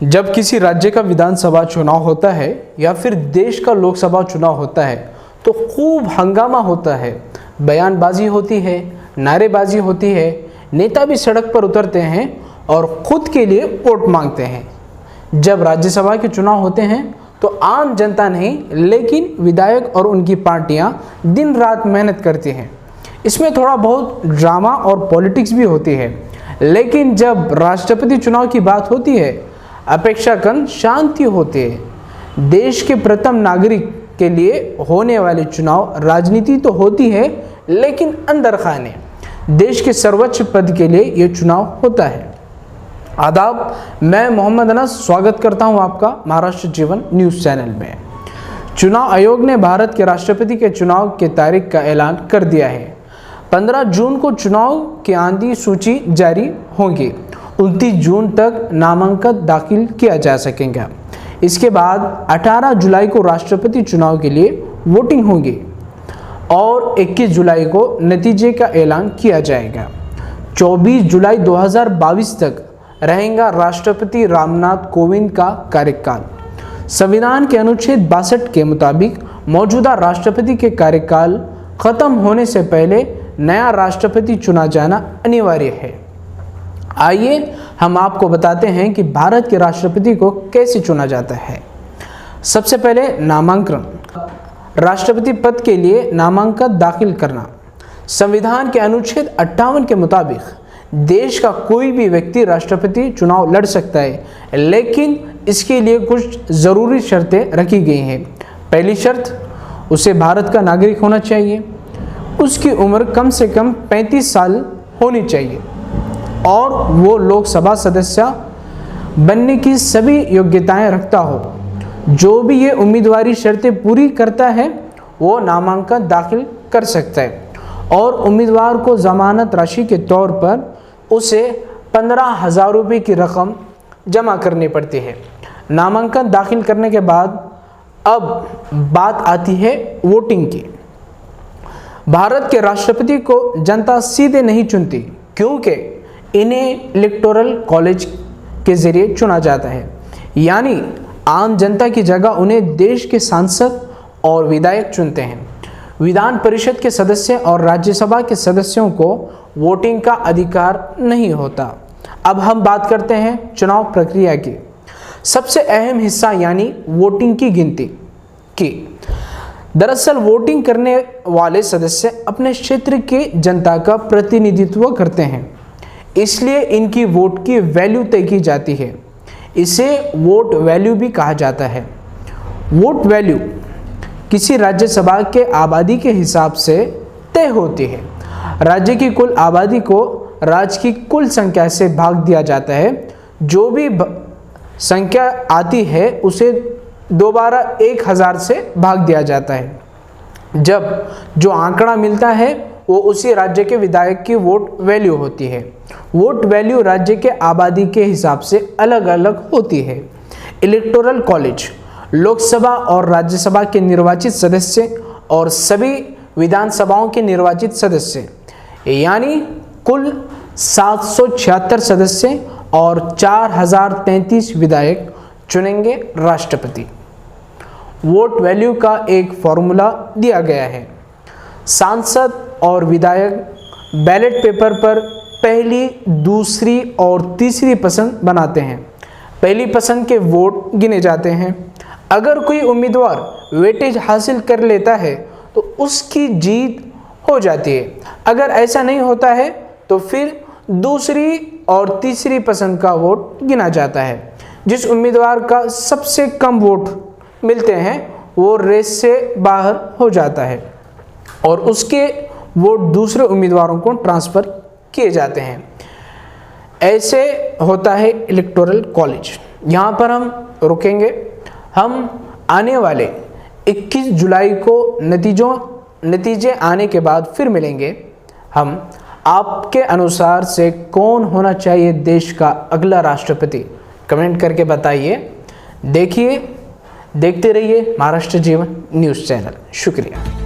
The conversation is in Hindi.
जब किसी राज्य का विधानसभा चुनाव होता है या फिर देश का लोकसभा चुनाव होता है तो खूब हंगामा होता है, बयानबाजी होती है, नारेबाजी होती है, नेता भी सड़क पर उतरते हैं और खुद के लिए वोट मांगते हैं। जब राज्यसभा के चुनाव होते हैं तो आम जनता नहीं लेकिन विधायक और उनकी पार्टियां दिन रात मेहनत करती हैं। इसमें थोड़ा बहुत ड्रामा और पॉलिटिक्स भी होती है, लेकिन जब राष्ट्रपति चुनाव की बात होती है अपेक्षाकृत शांति होती है। देश के प्रथम नागरिक के लिए होने वाले चुनाव राजनीति तो होती है लेकिन अंदर खाने देश के सर्वोच्च पद के लिए ये चुनाव होता है। आदाब, मैं मोहम्मद अनस स्वागत करता हूं आपका महाराष्ट्र जीवन न्यूज़ चैनल में। चुनाव आयोग ने भारत के राष्ट्रपति के चुनाव के तारीख का ऐलान कर दिया है। 15 जून को चुनाव की आंधी सूची जारी होगी। 29 जून तक नामांकन दाखिल किया जा सकेगा। इसके बाद 18 जुलाई को राष्ट्रपति चुनाव के लिए वोटिंग होगी और 21 जुलाई को नतीजे का ऐलान किया जाएगा। 24 जुलाई 2022 तक रहेगा राष्ट्रपति रामनाथ कोविंद का कार्यकाल। संविधान के अनुच्छेद 62 के मुताबिक मौजूदा राष्ट्रपति के कार्यकाल खत्म होने से पहले नया राष्ट्रपति चुना जाना अनिवार्य है। आइए हम आपको बताते हैं कि भारत के राष्ट्रपति को कैसे चुना जाता है। सबसे पहले नामांकन। राष्ट्रपति पद के लिए नामांकन दाखिल करना। संविधान के अनुच्छेद 58 के मुताबिक देश का कोई भी व्यक्ति राष्ट्रपति चुनाव लड़ सकता है, लेकिन इसके लिए कुछ ज़रूरी शर्तें रखी गई हैं। पहली शर्त, उसे भारत का नागरिक होना चाहिए, उसकी उम्र कम से कम 35 साल होनी चाहिए और वो लोकसभा सदस्य बनने की सभी योग्यताएं रखता हो। जो भी ये उम्मीदवारी शर्तें पूरी करता है वो नामांकन दाखिल कर सकता है और उम्मीदवार को जमानत राशि के तौर पर उसे 15,000 रुपये की रकम जमा करनी पड़ती है। नामांकन दाखिल करने के बाद अब बात आती है वोटिंग की। भारत के राष्ट्रपति को जनता सीधे नहीं चुनती, क्योंकि इन्हें इलेक्टोरल कॉलेज के जरिए चुना जाता है, यानी आम जनता की जगह उन्हें देश के सांसद और विधायक चुनते हैं। विधान परिषद के सदस्य और राज्यसभा के सदस्यों को वोटिंग का अधिकार नहीं होता। अब हम बात करते हैं चुनाव प्रक्रिया की। सबसे अहम हिस्सा यानी वोटिंग की गिनती की। दरअसल वोटिंग करने वाले सदस्य अपने क्षेत्र के जनता का प्रतिनिधित्व करते हैं, इसलिए इनकी वोट की वैल्यू तय की जाती है। इसे वोट वैल्यू भी कहा जाता है। वोट वैल्यू किसी राज्यसभा के आबादी के हिसाब से तय होती है। राज्य की कुल आबादी को राज्य की कुल संख्या से भाग दिया जाता है। जो भी संख्या आती है उसे दोबारा 1000 से भाग दिया जाता है। जब जो आंकड़ा मिलता है वो उसी राज्य के विधायक की वोट वैल्यू होती है। वोट वैल्यू राज्य के आबादी के हिसाब से अलग अलग होती है। इलेक्टोरल कॉलेज लोकसभा और राज्यसभा के निर्वाचित सदस्य और सभी विधानसभाओं के निर्वाचित सदस्य, यानी कुल 776 सदस्य और 4033 विधायक चुनेंगे राष्ट्रपति। वोट वैल्यू का एक फॉर्मूला दिया गया है। सांसद और विधायक बैलेट पेपर पर पहली, दूसरी और तीसरी पसंद बनाते हैं। पहली पसंद के वोट गिने जाते हैं। अगर कोई उम्मीदवार वेटेज हासिल कर लेता है तो उसकी जीत हो जाती है। अगर ऐसा नहीं होता है तो फिर दूसरी और तीसरी पसंद का वोट गिना जाता है। जिस उम्मीदवार का सबसे कम वोट मिलते हैं वो रेस से बाहर हो जाता है और उसके वोट दूसरे उम्मीदवारों को ट्रांसफ़र किए जाते हैं। ऐसे होता है इलेक्टोरल कॉलेज। यहाँ पर हम रुकेंगे। हम आने वाले 21 जुलाई को नतीजे आने के बाद फिर मिलेंगे। हम आपके अनुसार से कौन होना चाहिए देश का अगला राष्ट्रपति, कमेंट करके बताइए। देखते रहिए महाराष्ट्र जीवन न्यूज़ चैनल। शुक्रिया।